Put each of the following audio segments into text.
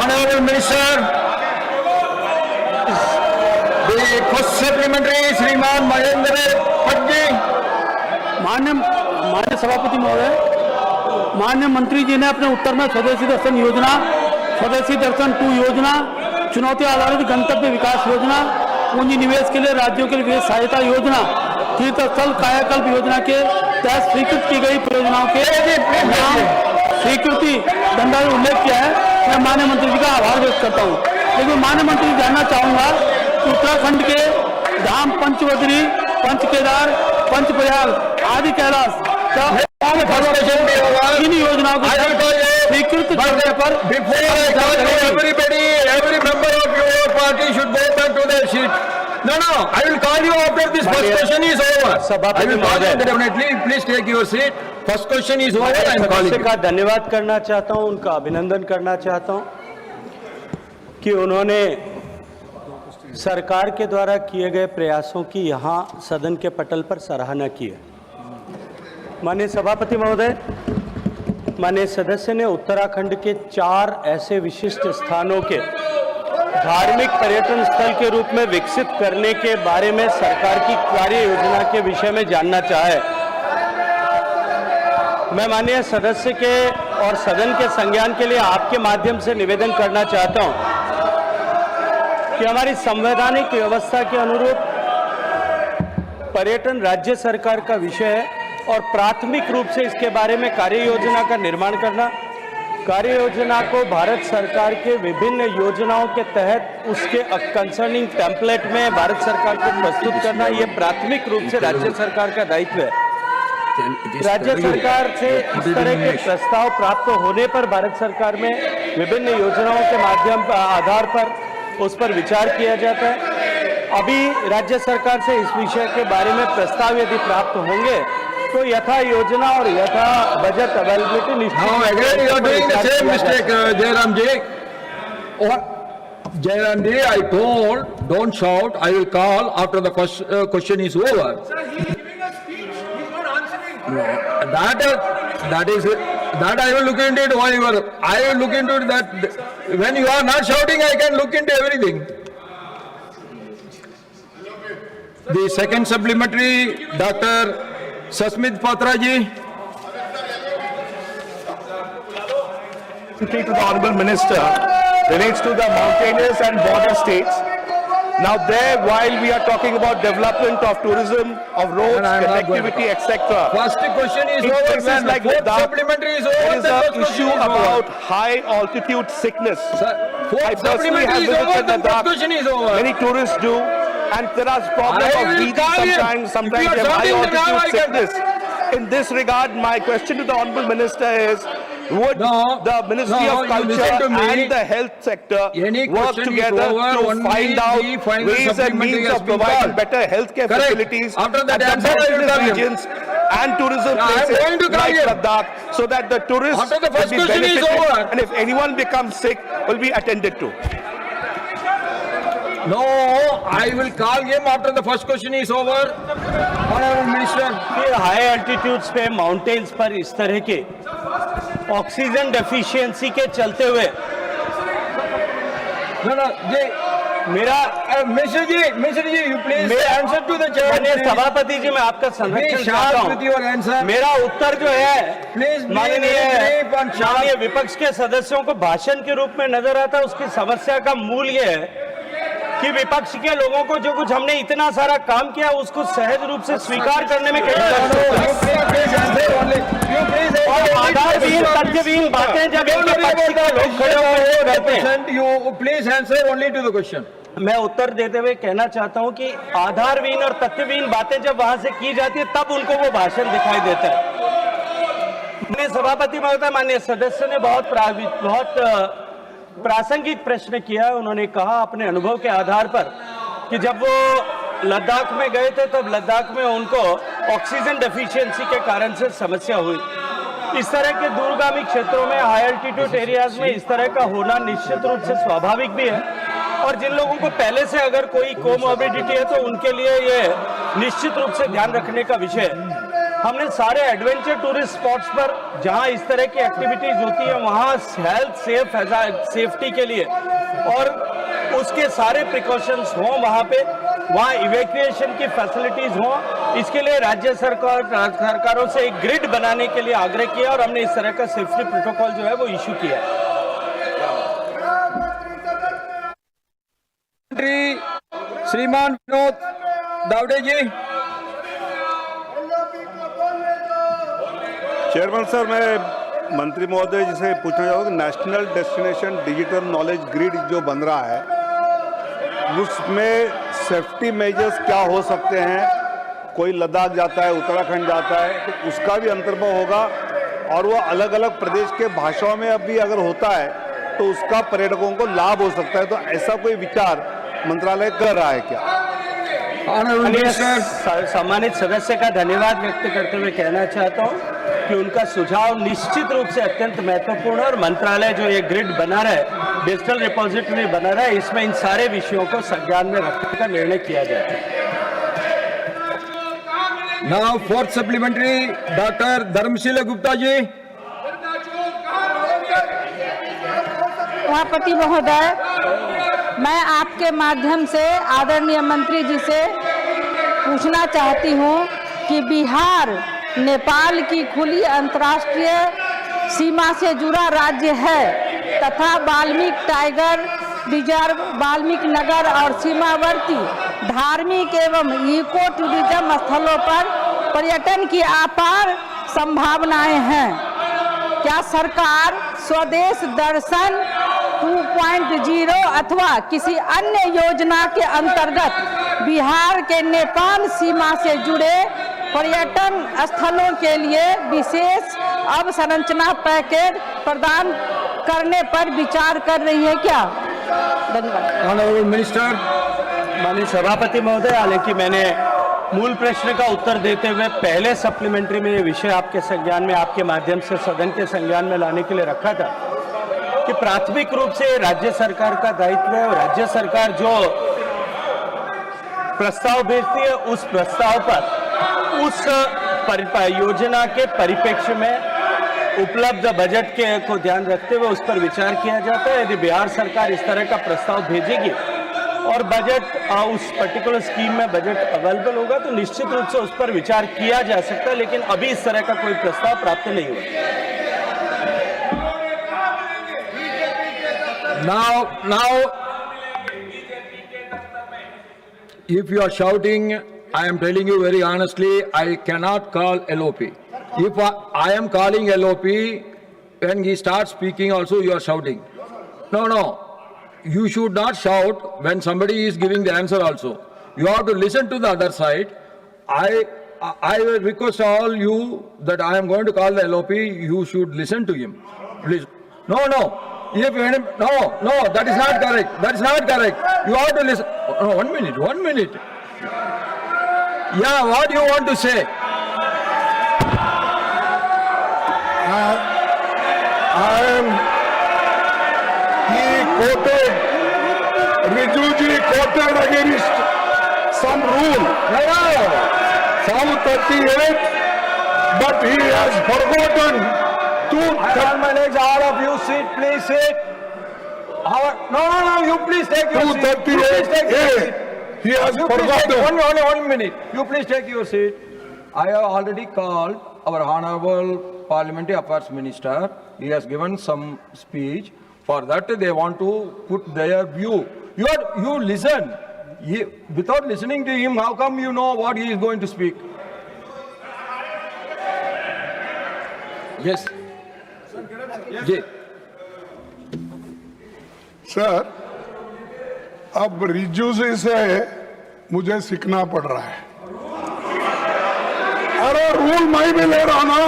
Honorable Minister, the first supplementary, Shriman Mahendra Patji. मान्य सभापति महोदय, मान्य मंत्री जी ने अपने उत्तर में स्वदेशी दर्शन योजना, स्वदेशी दर्शन 2 योजना, चुनौती आधारित गंतव्य विकास योजना, पूंजी निवेश के लिए राज्यों के लिए विशेष सहायता योजना, तीर्थस्थल कायाकल्प योजना के तहत स्वीकृत की गई परियोजनाओं के स्वीकृति धनराशि उल्लेख किया है। मैं माननीय मंत्री जी का आभार व्यक्त करता हूँ। लेकिन माननीय मंत्री जी जानना चाहूँगा कि उत्तराखंड के धाम पंचवदरी, पंचकेदार, पंचप्रयाग आदि कैलाश इन योजनाओं को स्वीकृत करने पर every member of your party should go back to their seat. No, I will call you after this first question is over. I will call you definitely. Please take your seat. First question is over. I am calling you. का धन्यवाद करना चाहता हूं, उनका अभिनंदन करना चाहता हूं कि उन्होंने सरकार के द्वारा किए गए प्रयासों की यहां सदन के पटल पर सराहना की है। माननीय सभापति महोदय, माननीय सदस्य ने उत्तराखंड के 4 ऐसे विशिष्ट स्थानों के धार्मिक पर्यटन स्थल के रूप में विकसित करने के बारे में सरकार की कार्य योजना के विषय में जानना चाहे। मैं माननीय सदस्य के और सदन के संज्ञान के लिए आपके माध्यम से निवेदन करना चाहता हूं कि हमारी संवैधानिक व्यवस्था के अनुरूप पर्यटन राज्य सरकार का विषय है और प्राथमिक रूप से इसके बारे में कार्य योजना का निर्माण करना, कार्य योजना को भारत सरकार के विभिन्न योजनाओं के तहत उसके कंसर्निंग टेम्पलेट में भारत सरकार को प्रस्तुत करना, ये प्राथमिक रूप से राज्य सरकार का दायित्व है। राज्य सरकार से इस तरह के प्रस्ताव प्राप्त होने पर भारत सरकार में विभिन्न योजनाओं के माध्यम आधार पर उस पर विचार किया जाता है। अभी राज्य सरकार से इस विषय के बारे में प्रस्ताव यदि प्राप्त होंगे तो यथा योजना और यथा budget availability Jairam ji, I told, don't shout, I will call after the first question is over. Sir, he is giving a speech, he is not answering. That I will look into it while you are, I will look into it that when you are not shouting, I can look into everything. The second supplementary, Dr. Sasmit Patra ji. To the Honorable Minister relates to the mountainous and border states. Now there, while we are talking about development of tourism, of roads, connectivity, etc. First question is in over. places like Fourth Ladakh, supplementary is over. there is The an first issue question is over. about high altitude sickness. Fourth I personally have supplementary is over. visited The first Ladakh. question is over. Many tourists do, and there are problems I of will breathing call you. sometimes If you they are have high shouting, then now I altitude can- sickness. In this regard, my question to the Honorable Minister is, would No, the Ministry no, of you listen Culture to me. and the health sector Any work question is together over, to only find out the final ways and supplementary means has of been providing called. better healthcare Correct. facilities After that at the answer, I will mountainous call you. regions and tourism I am places going to call like you. Ladakh, so that the tourists After the will first be question is benefited, over. and if anyone becomes sick, will be attended to. No, I will call him after the first question is over. Honorable Minister. ये high altitudes पे mountains पर इस तरह के oxygen deficiency के चलते हुए No, जी, मेरा Minister ji, you please answer to the chair. माननीय please. सभापति जी, मैं आपका संरक्षण Be चाहता sharp with your हूँ। answer. मेरा उत्तर जो है Please be माननीय very brief and sharp. माननीय विपक्ष के सदस्यों को भाषण के रूप में नजर आता है। उसकी समस्या का मूल ये है कि विपक्ष के लोगों को जो कुछ हमने इतना सारा काम किया उसको सहज रूप से स्वीकार करने में कैसे और आधारहीन तथ्यहीन बातें जब इनके पक्ष के लोग खड़े हुए रहते हैं। You please answer only to the question. मैं उत्तर देते हुए कहना चाहता हूं कि आधारहीन और तथ्यहीन बातें जब वहां से की जाती है तब उनको वो भाषण दिखाई देता है। माननीय सभापति महोदय, माननीय सदस्य ने बहुत प्रासंगिक प्रश्न किया। उन्होंने कहा अपने अनुभव के आधार पर कि जब वो लद्दाख में गए थे तब लद्दाख में उनको ऑक्सीजन डेफिशिएंसी के कारण से समस्या हुई। इस तरह के दूरगामी क्षेत्रों में हाई एल्टीट्यूड एरियाज में इस तरह का होना निश्चित रूप से स्वाभाविक भी है और जिन लोगों को पहले से अगर कोई कोमोर्बिडिटी है तो उनके लिए ये निश्चित रूप से ध्यान रखने का विषय है। हमने सारे एडवेंचर टूरिस्ट स्पॉट्स पर जहां इस तरह की एक्टिविटीज होती है वहां हेल्थ सेफ्टी के लिए और उसके सारे प्रिकॉशंस हों वहां पे, वहां इवैक्यूएशन की फैसिलिटीज हों, इसके लिए राज्य सरकारों से एक ग्रिड बनाने के लिए आग्रह किया और हमने इस तरह का सेफ्टी प्रोटोकॉल जो है वो इशू किया है। मंत्री श्रीमान विनोद दावड़े जी। चेयरमैन सर, मैं मंत्री महोदय जी से पूछना चाहूँगा कि national destination digital knowledge grid जो बन रहा है उसमें सेफ्टी मेजर्स क्या हो सकते हैं? कोई लद्दाख जाता है, उत्तराखंड जाता है, तो उसका भी अंतर्भाव होगा और वो अलग अलग प्रदेश के भाषाओं में अभी अगर होता है तो उसका पर्यटकों को लाभ हो सकता है। तो ऐसा कोई विचार मंत्रालय कर रहा है क्या? सम्मानित सदस्य का धन्यवाद व्यक्त करते हुए कहना चाहता हूं कि उनका सुझाव निश्चित रूप से अत्यंत महत्वपूर्ण है और मंत्रालय जो ये ग्रिड बना रहा है, डिजिटल रिपोजिटरी बना रहा है, इसमें इन सारे विषयों को संज्ञान में रखने का निर्णय किया जाए। Now fourth supplementary doctor Dharmsheel Gupta ji. सभापति महोदय, मैं आपके माध्यम से आदरणीय मंत्री जी से पूछना चाहती हूं कि बिहार नेपाल की खुली अंतर्राष्ट्रीय सीमा से जुड़ा राज्य है तथा वाल्मीकि टाइगर रिजर्व, वाल्मीकि नगर और सीमावर्ती धार्मिक एवं इको टूरिज्म स्थलों पर पर्यटन की अपार संभावनाएं हैं। क्या सरकार स्वदेश दर्शन 2.0 अथवा किसी अन्य योजना के अंतर्गत बिहार के नेपाल सीमा से जुड़े पर्यटन स्थलों के लिए विशेष अवसंरचना पैकेज प्रदान करने पर विचार कर रही है क्या? धन्यवाद। Honourable minister. माननीय सभापति महोदय, हालांकि मैंने मूल प्रश्न का उत्तर देते हुए पहले सप्लीमेंट्री में ये विषय आपके संज्ञान में, आपके माध्यम से सदन के संज्ञान में लाने के लिए रखा था कि प्राथमिक रूप से राज्य सरकार का दायित्व है और राज्य सरकार जो प्रस्ताव भेजती है उस प्रस्ताव पर उस योजना के परिप्रेक्ष्य में उपलब्ध बजट के को ध्यान रखते हुए उस पर विचार किया जाता है। यदि बिहार सरकार इस तरह का प्रस्ताव भेजेगी और बजट उस पर्टिकुलर स्कीम में बजट अवेलेबल होगा तो निश्चित रूप से उस पर विचार किया जा सकता है, लेकिन अभी इस तरह का कोई प्रस्ताव प्राप्त नहीं हुआ। Now, if you are shouting, I am telling you very honestly, I cannot call LOP. If I am calling LOP, when he starts speaking also you are shouting. No. You should not shout when somebody is giving the answer also. You have to listen to the other side. I will request all you that I am going to call the LOP, you should listen to him. Please. No. No, that is not correct. That is not correct. You have to listen. No, 1 minute. Yeah, what do you want to say? He quoted, Rijuji quoted against some rule. Psalm 38, but he has forgotten to... On my legs, all of you sit, please sit. No, you please take your seat. 238, he has forgotten. Only 1 minute. You please take your seat. I have already called our Honorable Parliamentary Affairs Minister. He has given some speech. For that, they want to put their view. You listen. Without listening to him, how come you know what he is going to speak? Yes. Yes. Sir, अब रिजू जी से मुझे सीखना पड़ रहा है। अरे rule मैं भी ले रहा ना,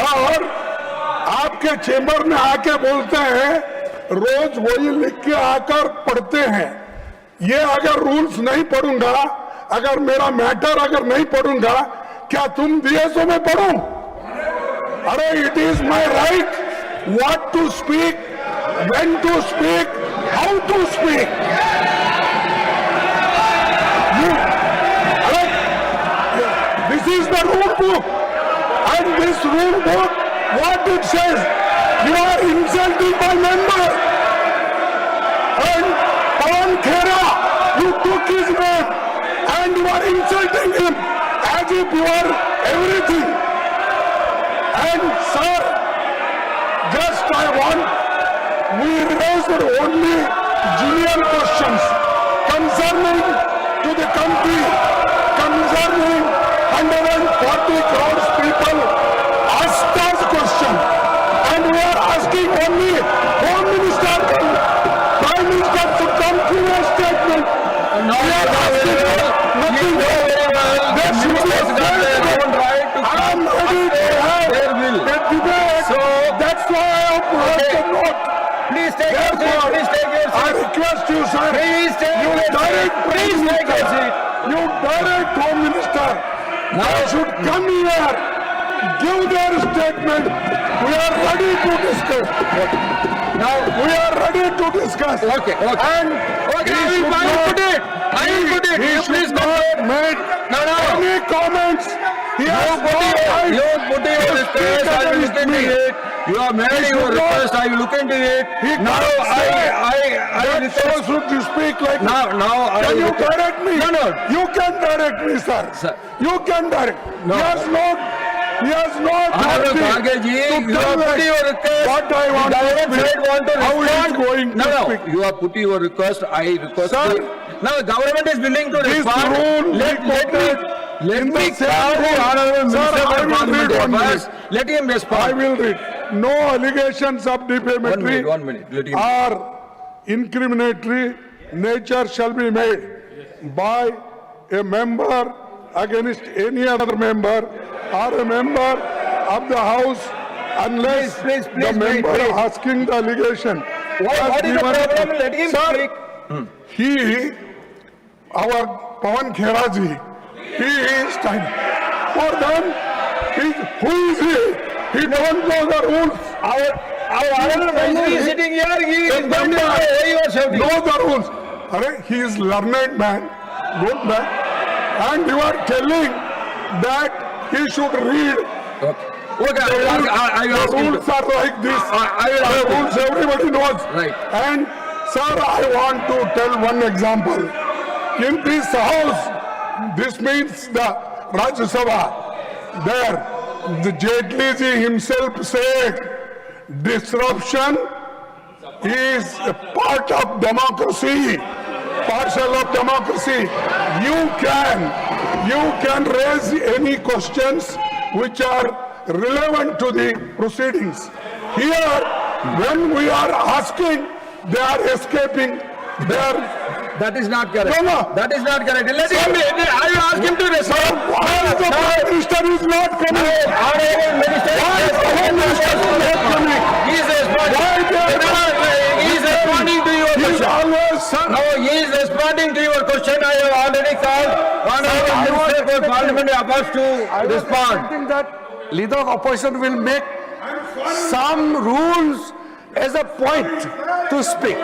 और आपके चेंबर में आके बोलते हैं, रोज वही लिख के आकर पढ़ते हैं। ये अगर रूल्स नहीं पढ़ूंगा, अगर मेरा मैटर अगर नहीं पढ़ूंगा, क्या तुम डीएसओ में पढ़ो? अरे it is my right what to speak, when to speak, how to speak. This is the rule book. And this rule book, what it says, you are insulting my member. And Pawan Khera, you took his name and you are insulting him as if you are everything. And sir, just I want, we raised only genuine questions concerning to the country, concerning 140 crores people asked us question. And we are asking only Home Minister, Prime Minister to come to a statement. We are asking nothing else. There should be a statement. I am ready to have a debate. So, that's why I have brought the note. Please take your seat. Therefore, Please take your I seat. request you, sir. Please take You your seat. direct Please Prime take your Minister. seat. You direct Home Minister. Now should come here, give their statement. We are ready to discuss. Now we are ready to discuss. Okay, okay. And Okay, he I will should not- put it. I will put it. He You should please not make No. any comments. He has no right You put your to request, speak I will against look into me. it. You have made He your should not- request, I will look into it. He Now, can't say I that request. so should you speak like Now, I Can will you look at- direct me? No. You can direct me, sir. Sir. You can direct. No. He has not Honorable authority Kharge ji, to you tell have put us your request. what I want The to government speak. side want to How he is respond. going to No, speak. you have put your request, I request. Sir, Now, government is willing to This respond. rule Let we me in the same call the rule. Honorable Sir, Minister I for will Parliamentary read one Affairs. Let him I respond. will read. No allegations of defamatory 1 minute, let him. or incriminatory nature shall be made by a member against any other member or a member of the House unless Please, the member wait. asking the allegation. What is the problem? Let him Sir, speak. he, our Pawan Khera ji, he is standing. For them, who is he? He don't know the rules. Our honorable minister is sitting here, he is going to member say, you are shouting. know the rules. Arre, he is learned man, good man, and you are telling that he should read. Okay, I will ask The him. rules are like this. I will ask The him. rules everybody knows. Right. And sir, I want to tell one example. In this house, this means the Rajya Sabha, there, the Jaitley ji himself said, disruption is a part of democracy, partial of democracy. You can raise any questions which are relevant to the proceedings. Here, when we are asking, they are escaping. They are. That is not correct. No. That is not correct. Let him be. I will ask him to respond. Why the Prime Minister is not coming? Honorable Minister. Why is the Home Minister not coming? He is responding. Why they are not? He is responding to your He is question. always, sir. No, he is responding to your question. I have already called Honorable Minister for Parliamentary Affairs to respond. Expecting that leader of opposition will make some rules as a point to speak.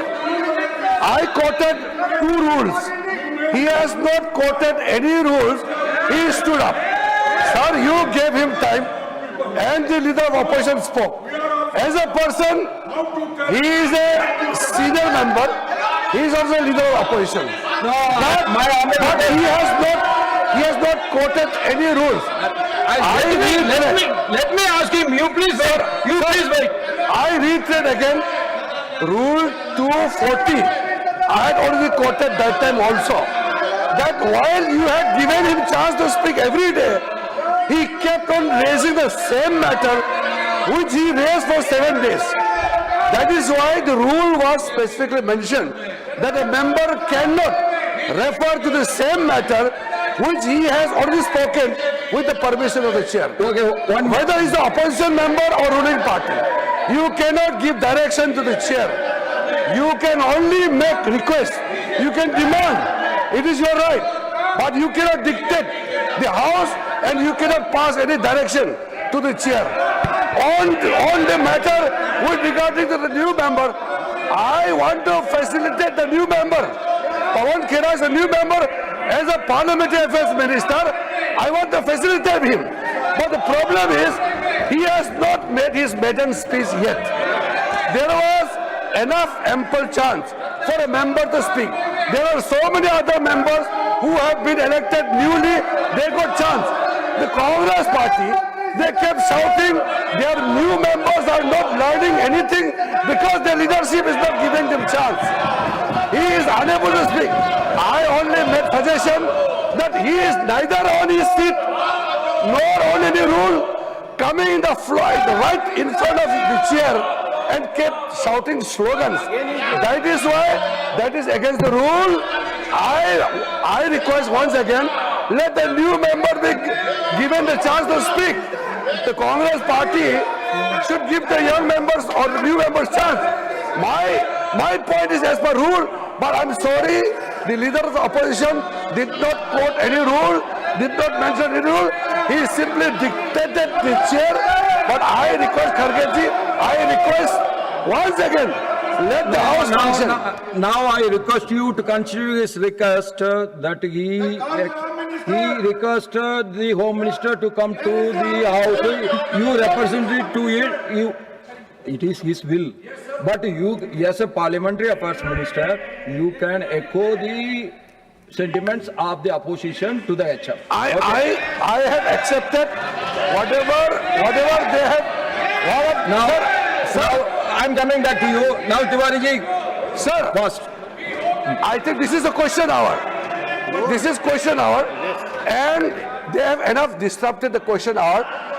I quoted 2 rules. He has not quoted any rules. He stood up. Sir, you gave him time and the leader of opposition spoke. As a person, he is a senior member. He is also a leader of opposition. But he has not quoted any rules. Let me ask him. You please wait. You please wait. I reiterate again, Rule 240. I had already quoted that time also. That while you had given him chance to speak every day, he kept on raising the same matter which he raised for 7 days. That is why the rule was specifically mentioned that a member cannot refer to the same matter which he has already spoken with the permission of the chair. Okay, Whether he is the opposition member or ruling party, you cannot give direction to the chair. You can only make requests. You can demand. It is your right. But you cannot dictate the house and you cannot pass any direction to the chair. On the matter with regarding to the new member, I want to facilitate the new member. Pawan Khera is a new member. As a parliamentary affairs minister, I want to facilitate him. But the problem is, he has not made his maiden speech yet. There was enough ample chance for a member to speak. There are so many other members who have been elected newly, they got chance. The Congress party, they kept shouting their new members are not learning anything because their leadership is not giving them chance. He is unable to speak. I only made suggestion that he is neither on his seat nor on any rule, coming in the floor right in front of the chair and kept shouting slogans. That is why, that is against the rule. I request once again, let the new member be given the chance to speak. The Congress party should give the young members or the new members chance. My point is as per rule, but I'm sorry, the leader of the opposition did not quote any rule, did not mention any rule. He simply dictated the chair. But I request Kharge, I request once again, let the House function. Now I request you to consider his request that he request the Home Minister to come to the House. You represent it to it. It is his will. But you, as a Parliamentary Affairs Minister, you can echo the sentiments of the opposition to the HF. I have accepted whatever they have. Now, I'm coming back to you. Now, Tiwari ji, Sir, first. I think this is a question hour. This is question hour, and they have enough disrupted the question hour.